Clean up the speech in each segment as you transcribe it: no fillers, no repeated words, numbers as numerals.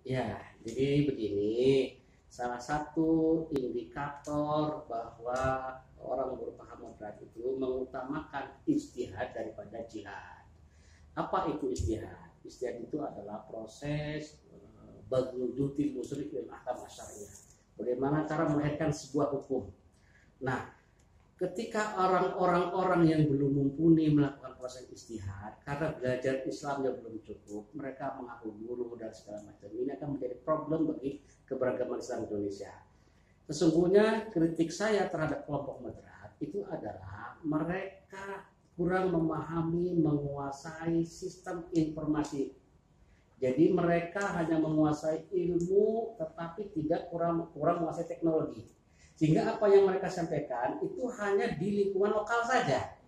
Ya, jadi begini, salah satu indikator bahwa orang berpaham moderat itu mengutamakan ijtihad daripada jihad. Apa itu ijtihad? Ijtihad itu adalah proses bagludutil musrik dan ahkam asyariyah. Bagaimana cara melahirkan sebuah hukum. Nah, ketika orang-orang yang belum mumpuni melakukan proses istihad karena belajar Islamnya belum cukup, mereka mengaku guru dan segala macam, ini akan menjadi problem bagi keberagaman Islam Indonesia. Sesungguhnya kritik saya terhadap kelompok moderat itu adalah mereka kurang memahami, menguasai sistem informasi. Jadi mereka hanya menguasai ilmu tetapi kurang menguasai teknologi. Sehingga apa yang mereka sampaikan itu hanya di lingkungan lokal saja.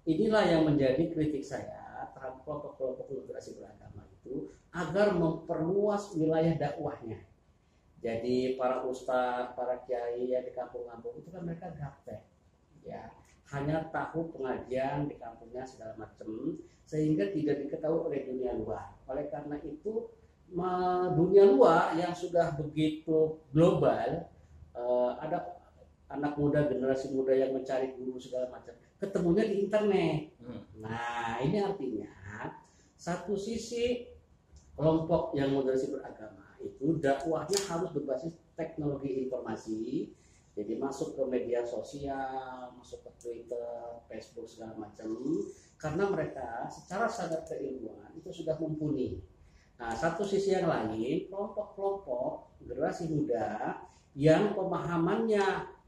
Inilah yang menjadi kritik saya terhadap kelompok-kelompok moderasi beragama itu agar memperluas wilayah dakwahnya. Jadi para ustadz, para kiai yang di kampung-kampung itu kan mereka gaptek, ya, hanya tahu pengajian di kampungnya segala macam, sehingga tidak diketahui oleh dunia luar. Oleh karena itu dunia luar yang sudah begitu global, ada anak muda, generasi muda yang mencari guru segala macam, ketemunya di internet. Nah, ini artinya satu sisi kelompok yang moderasi beragama itu dakwahnya harus berbasis teknologi informasi, jadi masuk ke media sosial, masuk ke Twitter, Facebook segala macam, karena mereka secara sadar keilmuan itu sudah mumpuni. Nah, satu sisi yang lain, kelompok-kelompok generasi muda yang pemahamannya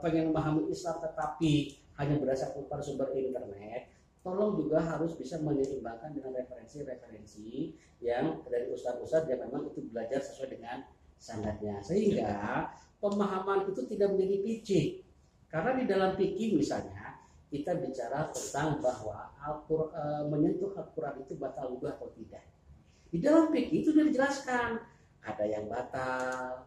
pengen memahami Islam tetapi hanya berdasarkan sumber internet, tolong juga harus bisa menyeimbangkan dengan referensi-referensi yang dari ustadz-ustadz yang memang itu belajar sesuai dengan standarnya, sehingga pemahaman itu tidak menjadi picik. Karena di dalam fikih misalnya kita bicara tentang bahwa menyentuh Al-Quran itu batal wudhu atau tidak. Di dalam fikih itu sudah dijelaskan ada yang batal.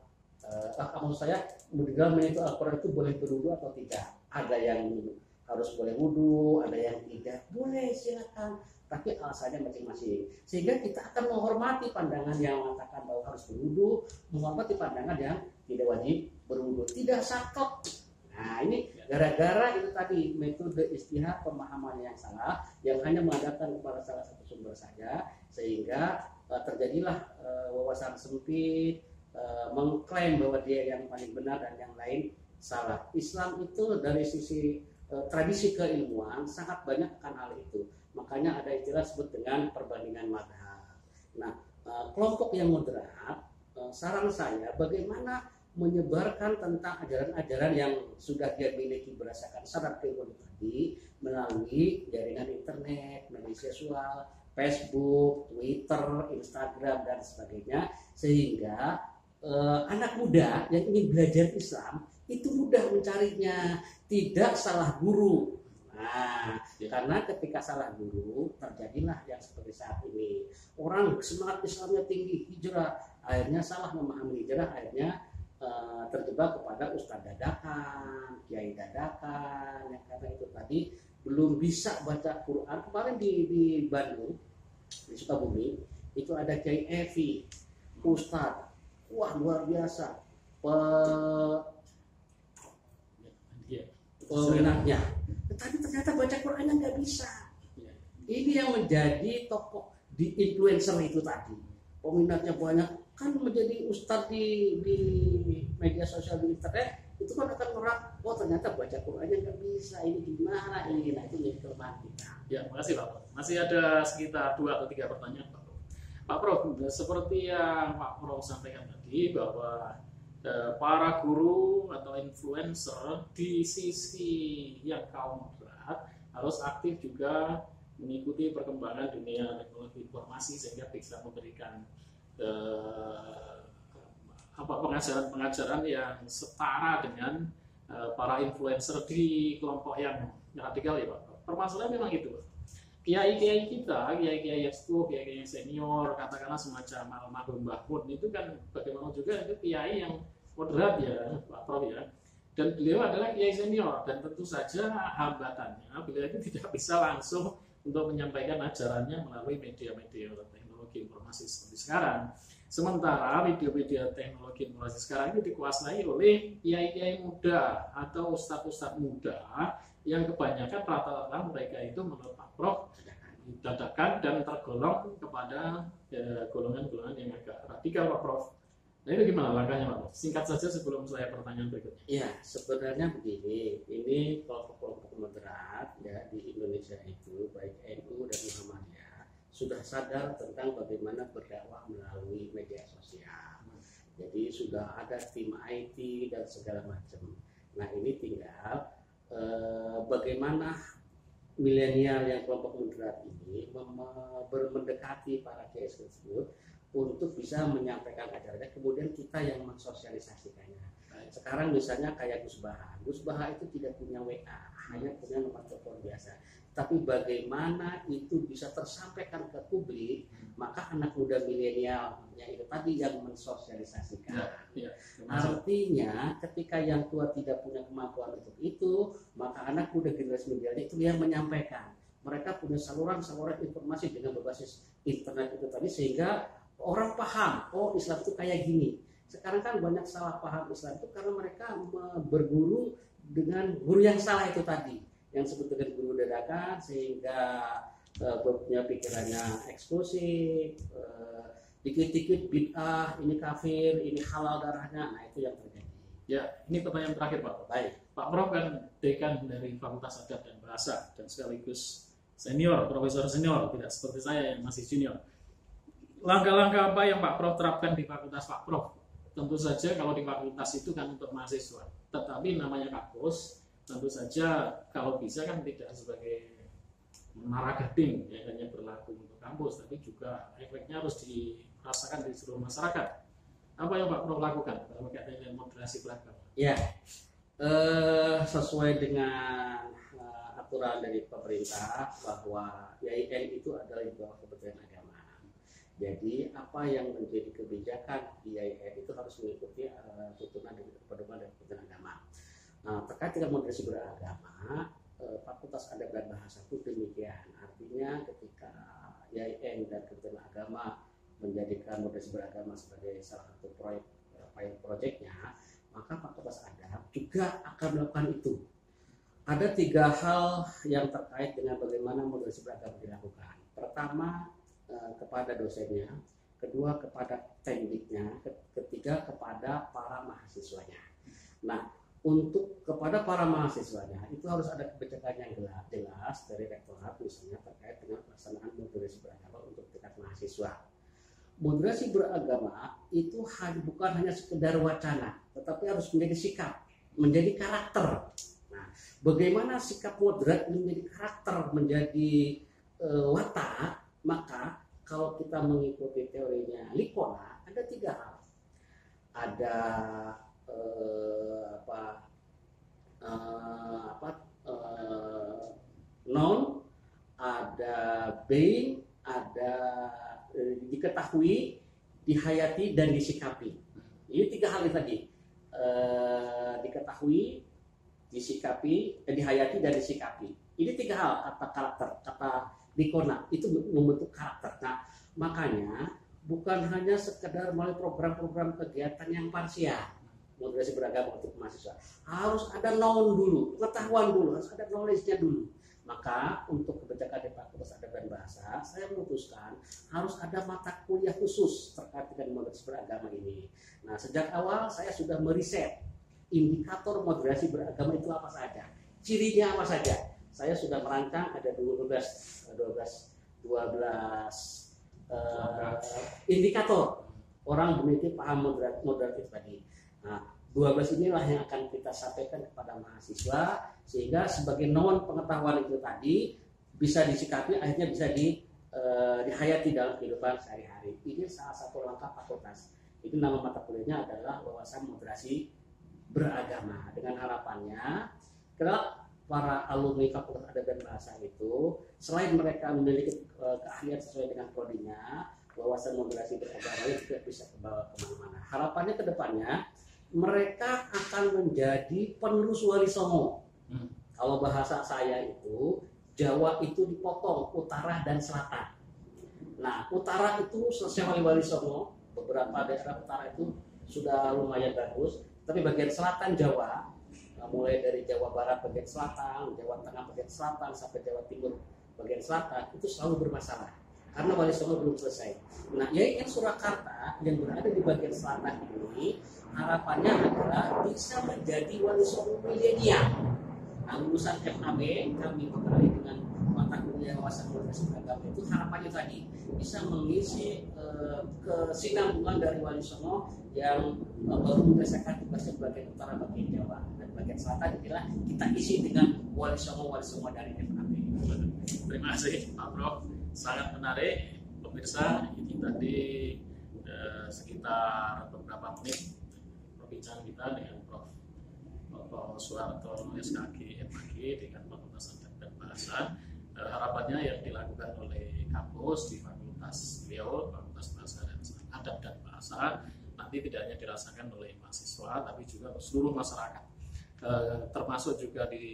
Maksud saya, dalam menyentuh Al-Quran itu boleh berwudhu atau tidak. Ada yang harus boleh wudhu, ada yang tidak boleh, silakan. Tapi alasannya masing-masing. Sehingga kita akan menghormati pandangan yang mengatakan bahwa harus berwudhu, menghormati pandangan yang tidak wajib berwudhu, tidak saklek. Nah, ini gara-gara itu tadi metode istihad, pemahaman yang salah, yang hanya mengandalkan kepada salah satu sumber saja, sehingga terjadilah wawasan sempit, mengklaim bahwa dia yang paling benar dan yang lain salah. Islam itu dari sisi tradisi keilmuan sangat banyak akan hal itu. Makanya ada istilah sebut dengan perbandingan madhab. Nah, kelompok yang moderat, saran saya bagaimana menyebarkan tentang ajaran-ajaran yang sudah dia miliki berdasarkan sadar keilmuan tadi melalui jaringan internet, media sosial, Facebook, Twitter, Instagram dan sebagainya, sehingga anak muda yang ingin belajar Islam itu mudah mencarinya, tidak salah guru. Nah, karena ketika salah guru terjadilah yang seperti saat ini. Orang semangat Islamnya tinggi, hijrah, akhirnya salah memahami hijrah, akhirnya terjebak kepada ustadz dadakan, kiai dadakan, yang karena itu tadi belum bisa baca Quran. Kemarin di Bandung, di Sukabumi, itu ada Kiai Evi, ustadz, wah luar biasa peminatnya, tetapi ternyata baca Qurannya nggak bisa. Ini yang menjadi tokoh di influencer itu tadi, peminatnya banyak, kan menjadi ustadz di media sosial di internet itu kan akan merap, oh ternyata baca Qurannya nggak bisa, ini gimana ini. Nah, itu jadi kelemahan kita. Ya, makasih Pak Prof. Masih ada sekitar 2 atau 3 pertanyaan Pak Prof. Pak Prof, seperti yang Pak Prof sampaikan tadi bahwa para guru atau influencer di sisi yang kaum moderat harus aktif juga mengikuti perkembangan dunia teknologi informasi sehingga bisa memberikan pengajaran-pengajaran yang setara dengan para influencer di kelompok yang radikal ya Pak. Permasalahan memang itu. Kiai-kiai kita, kiai-kiai yang sepuh, kiai-kiai yang senior, katakanlah semacam almarhum Mbah Mun itu kan bagaimana juga itu kiai yang moderat ya Pak Prof ya. Dan beliau adalah kiai senior dan tentu saja hambatannya beliau itu tidak bisa langsung untuk menyampaikan ajarannya melalui media-media teknologi informasi seperti sekarang. Sementara video-video teknologi informasi sekarang ini dikuasai oleh kiai-kiai muda atau ustadz-ustadz muda yang kebanyakan rata-rata mereka itu menurut Pak Prof dadakan dan tergolong kepada golongan-golongan yang agak radikal, Pak Prof. Nah itu gimana langkahnya, Pak Prof? Singkat saja sebelum saya pertanyaan berikutnya. Ya, sebenarnya begini, ini kelompok-kelompok moderat ya di Indonesia itu baik NU dan Muhammadiyah sudah sadar tentang bagaimana berdakwah melalui media sosial. Jadi sudah ada tim IT dan segala macam. Nah ini tinggal bagaimana milenial yang kelompok moderat ini mendekati para kiai tersebut untuk bisa menyampaikan ajarannya, kemudian kita yang mensosialisasikannya. Sekarang misalnya kayak Gus Baha itu tidak punya WA, hanya punya nomor telepon biasa. Tapi bagaimana itu bisa tersampaikan ke publik, maka anak muda milenial yang itu tadi yang mensosialisasikan. Artinya ketika yang tua tidak punya kemampuan untuk itu, maka anak muda generasi milenial itu yang menyampaikan. Mereka punya saluran-saluran informasi dengan berbasis internet itu tadi, sehingga orang paham, oh Islam itu kayak gini. Sekarang kan banyak salah paham Islam itu karena mereka berguru dengan guru yang salah itu tadi, yang disebut dengan guru dadakan, sehingga punya pikirannya eksklusif, dikit-dikit bid'ah, ini kafir, ini halal darahnya. Nah itu yang terjadi. Ya, ini pertanyaan terakhir, Pak. Baik. Pak Prof kan dekan dari Fakultas Adab dan Bahasa dan sekaligus senior, profesor senior, tidak seperti saya yang masih junior. Langkah-langkah apa yang Pak Prof terapkan di fakultas Pak Prof? Tentu saja kalau di fakultas itu kan untuk mahasiswa, tetapi namanya kampus, tentu saja kalau bisa kan tidak sebagai menara gading yang hanya berlaku untuk kampus, tapi juga efeknya harus dirasakan di seluruh masyarakat. Apa yang Pak Prof lakukan berkaitan dengan moderasi beragama? Ya, sesuai dengan aturan dari pemerintah bahwa IAIN itu adalah di bawah Kementerian Agama. Jadi apa yang menjadi kebijakan di IAIN itu harus mengikuti tuntunan dari pedoman dari Kementerian Agama. Nah, terkait dengan moderasi beragama, Fakultas Adab dan Bahasa pun demikian. Artinya ketika IAIN dan Kementerian Agama menjadikan moderasi beragama sebagai salah satu proyeknya, maka Fakultas Adab juga akan melakukan itu. Ada 3 hal yang terkait dengan bagaimana moderasi beragama dilakukan. Pertama, kepada dosennya, kedua kepada tekniknya, ketiga kepada para mahasiswanya. Nah, untuk kepada para mahasiswanya itu harus ada kebijakan yang jelas dari rektorat misalnya terkait dengan pelaksanaan moderasi beragama untuk tingkat mahasiswa. Moderasi beragama itu bukan hanya sekedar wacana, tetapi harus menjadi sikap, menjadi karakter. Nah, bagaimana sikap moderat menjadi karakter, menjadi watak, maka kalau kita mengikuti teorinya Likona ada 3 hal. Ada known, ada being, ada diketahui, dihayati, dan disikapi. Ini 3 hal itu tadi. Diketahui, disikapi, dihayati, dan disikapi. Ini 3 hal kata karakter, kata Likona itu membentuk karakter. Nah, makanya bukan hanya sekedar melalui program-program kegiatan yang parsial moderasi beragama untuk mahasiswa, harus ada known dulu, pengetahuan dulu, harus ada knowledge-nya dulu. Maka untuk kebijakan di Fakultas Adab dan Bahasa, saya memutuskan harus ada mata kuliah khusus terkait dengan moderasi beragama ini. Nah, sejak awal saya sudah meriset indikator moderasi beragama itu apa saja, cirinya apa saja. Saya sudah merancang ada 12 indikator orang memiliki paham moderatif tadi. Nah, 12 inilah yang akan kita sampaikan kepada mahasiswa sehingga sebagai non pengetahuan itu tadi bisa disikapi, akhirnya bisa dihayati dalam kehidupan sehari-hari. Ini salah satu langkah fakultas. Itu nama mata kuliahnya adalah wawasan moderasi beragama. Dengan harapannya kelak para alumni Fakultas Adab dan Bahasa itu selain mereka memiliki keahlian sesuai dengan prodinya, wawasan moderasi beragama juga bisa kebawa kemana-mana. Harapannya ke depannya mereka akan menjadi penerus Wali Songo. Kalau bahasa saya itu Jawa itu dipotong utara dan selatan. Nah, utara itu selesai Wali Songo, beberapa daerah utara itu sudah lumayan bagus, tapi bagian selatan Jawa, mulai dari Jawa Barat bagian selatan, Jawa Tengah bagian selatan sampai Jawa Timur bagian selatan itu selalu bermasalah karena Wali Songo belum selesai. Nah, YIN Surakarta yang berada di bagian selatan ini harapannya adalah bisa menjadi Wali Songo milenial. Nah, lulusan FAB kami bekali dengan mata kuliah wawasan komunikasi beragama itu harapannya tadi bisa mengisi kesinambungan dari Wali Songo yang baru menyelesaikan tugasnya bagian utara bagian Jawa dan bagian selatan inilah kita isi dengan Wali Songo dari FAB. Terima kasih Pak Prof, sangat menarik pemirsa. Ini tadi sekitar beberapa menit perbincangan kita dengan Prof. Suharto SKG MAG dengan Fakultas Adat dan Bahasa. Harapannya yang dilakukan oleh kampus di fakultas beliau, Fakultas Bahasa dan Adat dan Bahasa, nanti tidak hanya dirasakan oleh mahasiswa tapi juga seluruh masyarakat, termasuk juga di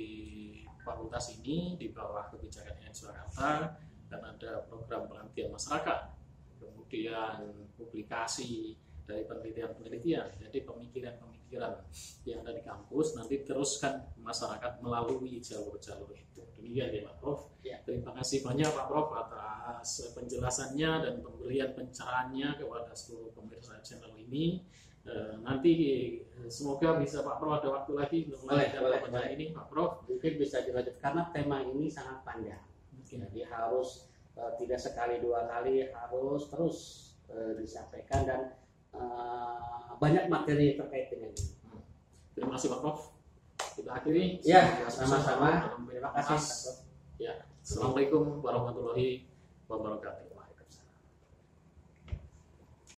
fakultas ini di bawah kebijakan YIN Surakarta dan ada program pelatihan masyarakat, kemudian publikasi dari penelitian-penelitian. Jadi pemikiran-pemikiran yang ada di kampus nanti teruskan ke masyarakat melalui jalur-jalur itu. Demikian ya Pak Prof. Ya. Terima kasih banyak Pak Prof atas penjelasannya dan pemberian pencerahannya kepada seluruh pemirsa channel ini. Nanti semoga bisa Pak Prof ada waktu lagi untuk melanjutkan perbincangan ini Pak Prof. Mungkin bisa dilanjut karena tema ini sangat panjang. Jadi harus tidak sekali dua kali, harus terus disampaikan dan banyak materi terkait dengan ini. Terima kasih Pak Prof. Kita akhiri. Ya, sama-sama. Terima kasih. Ya, Assalamualaikum warahmatullahi wabarakatuh.